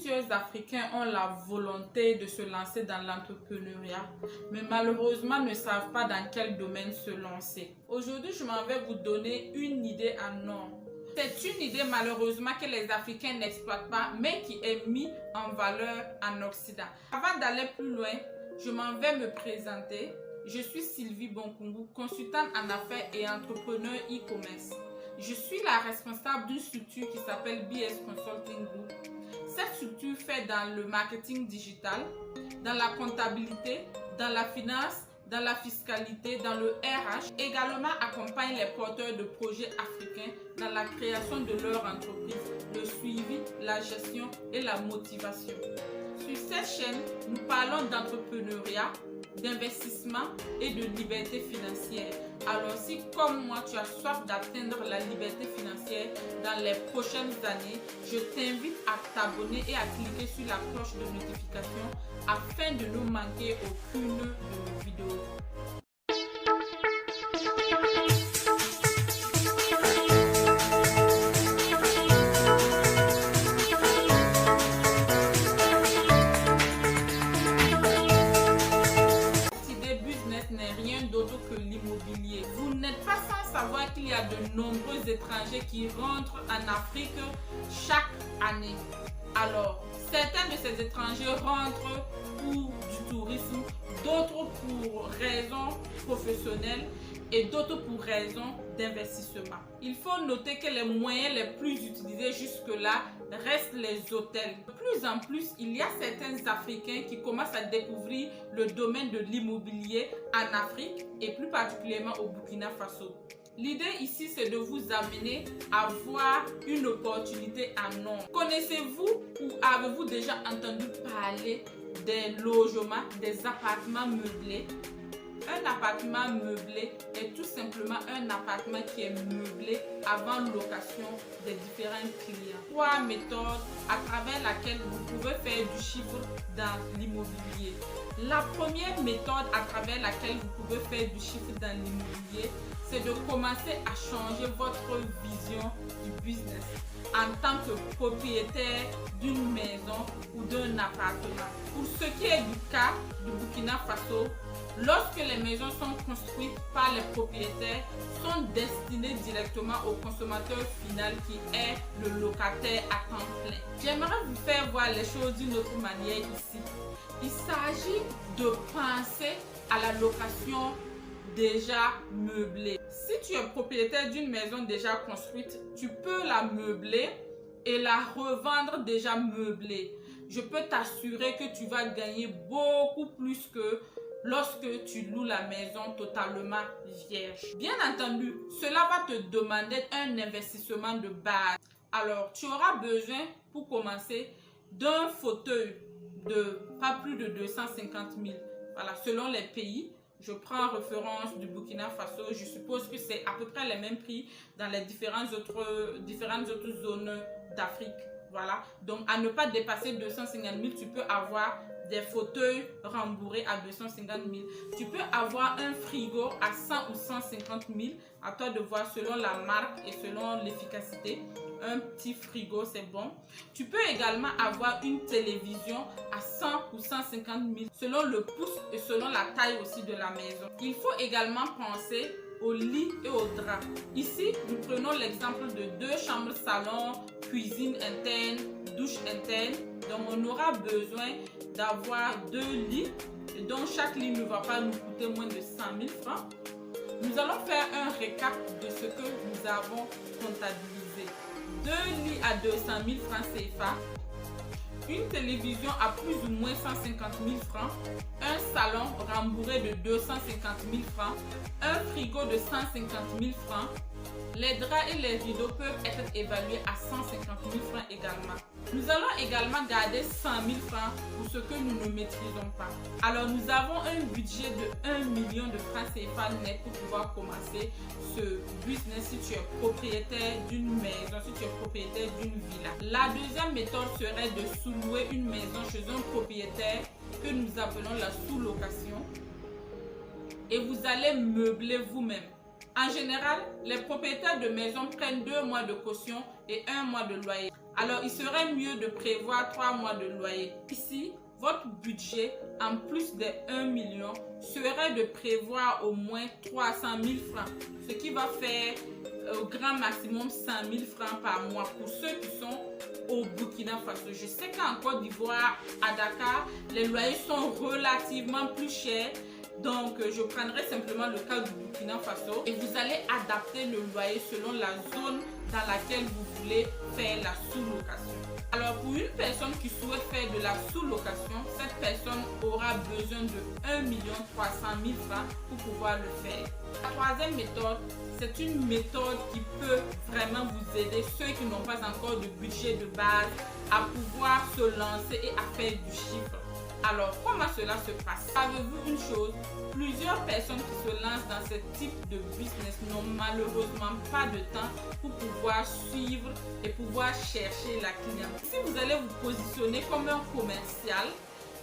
Plusieurs Africains ont la volonté de se lancer dans l'entrepreneuriat, mais malheureusement ne savent pas dans quel domaine se lancer. Aujourd'hui, je m'en vais vous donner une idée en or. C'est une idée malheureusement que les Africains n'exploitent pas, mais qui est mise en valeur en Occident. Avant d'aller plus loin, je m'en vais me présenter. Je suis Sylvie Bonkungu, consultante en affaires et entrepreneur e-commerce. Je suis la responsable d'une structure qui s'appelle BS Consulting Group. Cette structure fait dans le marketing digital, dans la comptabilité, dans la finance, dans la fiscalité, dans le RH. Également accompagne les porteurs de projets africains dans la création de leur entreprise, le suivi, la gestion et la motivation. Sur cette chaîne, nous parlons d'entrepreneuriat, d'investissement et de liberté financière. Alors si comme moi tu as soif d'atteindre la liberté financière dans les prochaines années, je t'invite à t'abonner et à cliquer sur la cloche de notification afin de ne manquer aucune de nos vidéos. N'est rien d'autre que l'immobilier. Vous n'êtes pas sans savoir qu'il y a de nombreux étrangers qui rentrent en Afrique chaque année. Alors, certains de ces étrangers rentrent pour du tourisme, d'autres pour raisons professionnelles et d'autres pour raisons d'investissement. Il faut noter que les moyens les plus utilisés jusque-là restent les hôtels. De plus en plus, il y a certains Africains qui commencent à découvrir le domaine de l'immobilier en Afrique et plus particulièrement au Burkina Faso. L'idée ici, c'est de vous amener à voir une opportunité en or. Connaissez-vous ou avez-vous déjà entendu parler des logements, des appartements meublés? Un appartement meublé est tout simplement un appartement qui est meublé avant location des différents clients. Trois méthodes à travers lesquelles vous pouvez faire du chiffre dans l'immobilier. La première méthode à travers laquelle vous pouvez faire du chiffre dans l'immobilier, c'est de commencer à changer votre vision du business en tant que propriétaire d'une maison ou d'un appartement. Pour ce qui est du cas du Burkina Faso, lorsque les maisons sont construites par les propriétaires, sont destinées directement au consommateur final qui est le locataire à temps plein. J'aimerais vous faire voir les choses d'une autre manière ici. Il s'agit de penser à la location déjà meublée. Si tu es propriétaire d'une maison déjà construite, tu peux la meubler et la revendre déjà meublée. Je peux t'assurer que tu vas gagner beaucoup plus que lorsque tu loues la maison totalement vierge. Bien entendu, cela va te demander un investissement de base. Alors, tu auras besoin pour commencer d'un fauteuil de pas plus de 250 000. Voilà, selon les pays. Je prends référence du Burkina Faso. Je suppose que c'est à peu près les mêmes prix dans les différentes autres zones d'Afrique. Voilà. Donc, à ne pas dépasser 250 000, tu peux avoir des fauteuils rembourrés à 250 000. Tu peux avoir un frigo à 100 ou 150 000. À toi de voir selon la marque et selon l'efficacité. Un petit frigo, c'est bon. Tu peux également avoir une télévision à 100 ou 150 000 selon le pouce et selon la taille aussi de la maison. Il faut également penser au lit et au drap. Ici, nous prenons l'exemple de 2 chambres salon, cuisine interne, douche interne. Donc, on aura besoin d'avoir 2 lits. Et donc, chaque lit ne va pas nous coûter moins de 100 000 francs. Nous allons faire un récap de ce que nous avons comptabilisé. 2 lits à 200 000 francs CFA, une télévision à plus ou moins 150 000 francs, un salon rembourré de 250 000 francs, un frigo de 150 000 francs. Les draps et les rideaux peuvent être évalués à 150 000 francs également. Nous allons également garder 100 000 francs pour ce que nous ne maîtrisons pas. Alors nous avons un budget de 1 million de francs CFA net pour pouvoir commencer ce business si tu es propriétaire d'une maison, si tu es propriétaire d'une villa. La deuxième méthode serait de sous-louer une maison chez un propriétaire que nous appelons la sous-location. Et vous allez meubler vous-même. En général, les propriétaires de maisons prennent 2 mois de caution et 1 mois de loyer. Alors, il serait mieux de prévoir 3 mois de loyer. Ici, votre budget, en plus des 1 million, serait de prévoir au moins 300 000 francs, ce qui va faire au grand maximum 100 000 francs par mois pour ceux qui sont au Burkina Faso. Je sais qu'en Côte d'Ivoire, à Dakar, les loyers sont relativement plus chers. Donc, je prendrai simplement le cas du Burkina Faso et vous allez adapter le loyer selon la zone dans laquelle vous voulez faire la sous-location. Alors, pour une personne qui souhaite faire de la sous-location, cette personne aura besoin de 1 300 000 francs pour pouvoir le faire. La troisième méthode, c'est une méthode qui peut vraiment vous aider, ceux qui n'ont pas encore de budget de base, à pouvoir se lancer et à faire du chiffre. Alors, comment cela se passe? Savez-vous une chose? Plusieurs personnes qui se lancent dans ce type de business n'ont malheureusement pas de temps pour pouvoir suivre et pouvoir chercher la cliente. Si vous allez vous positionner comme un commercial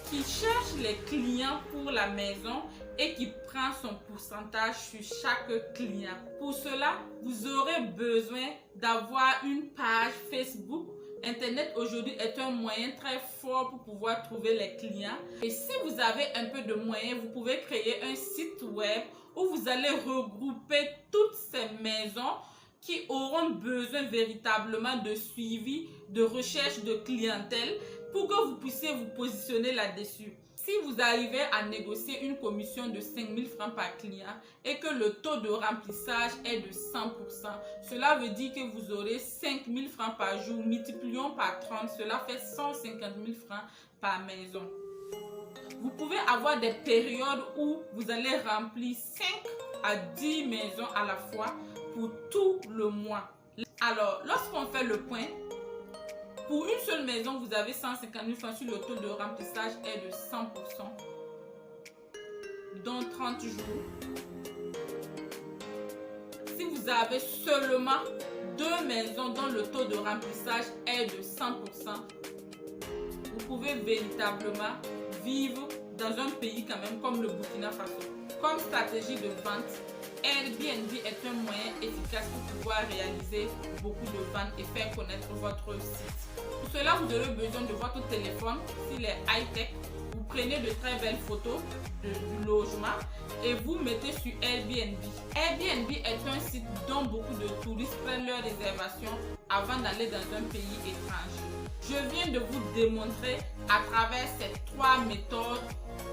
qui cherche les clients pour la maison et qui prend son pourcentage sur chaque client. Pour cela, vous aurez besoin d'avoir une page Facebook. Internet aujourd'hui est un moyen très fort pour pouvoir trouver les clients. Et si vous avez un peu de moyens, vous pouvez créer un site web où vous allez regrouper toutes ces maisons qui auront besoin véritablement de suivi, de recherche de clientèle pour que vous puissiez vous positionner là-dessus. Si vous arrivez à négocier une commission de 5 000 francs par client et que le taux de remplissage est de 100%, cela veut dire que vous aurez 5 000 francs par jour, multiplions par 30, cela fait 150 000 francs par maison. Vous pouvez avoir des périodes où vous allez remplir 5 à 10 maisons à la fois pour tout le mois. Alors, lorsqu'on fait le point, pour une seule maison, vous avez 150 000 francs sur le taux de remplissage est de 100%, dans 30 jours. Si vous avez seulement 2 maisons dont le taux de remplissage est de 100%, vous pouvez véritablement vivre dans un pays quand même comme le Burkina Faso. Comme stratégie de vente, Airbnb est un moyen efficace pour pouvoir réaliser beaucoup de ventes et faire connaître votre site. Pour cela, vous aurez besoin de votre téléphone, s'il est high-tech. Vous prenez de très belles photos du logement et vous mettez sur Airbnb. Airbnb est un site dont beaucoup de touristes prennent leur réservation avant d'aller dans un pays étranger. Je viens de vous démontrer à travers ces 3 méthodes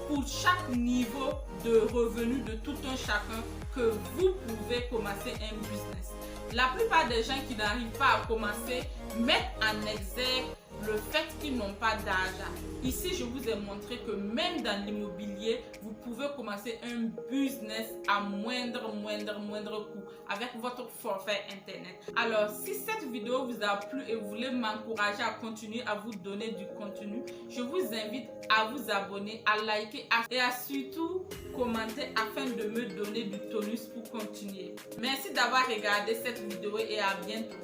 pour chaque niveau de revenu de tout un chacun que vous pouvez commencer un business. La plupart des gens qui n'arrivent pas à commencer mettent en exergue le fait qu'ils n'ont pas d'argent. Ici, je vous ai montré que même dans l'immobilier, vous pouvez commencer un business à moindre coût avec votre forfait internet. Alors, si cette vidéo vous a plu et vous voulez m'encourager à continuer à vous donner du contenu, je vous invite à vous abonner, à liker et à surtout commenter afin de me donner du tonus pour continuer. Merci d'avoir regardé cette vidéo et à bientôt.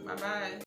Bye bye.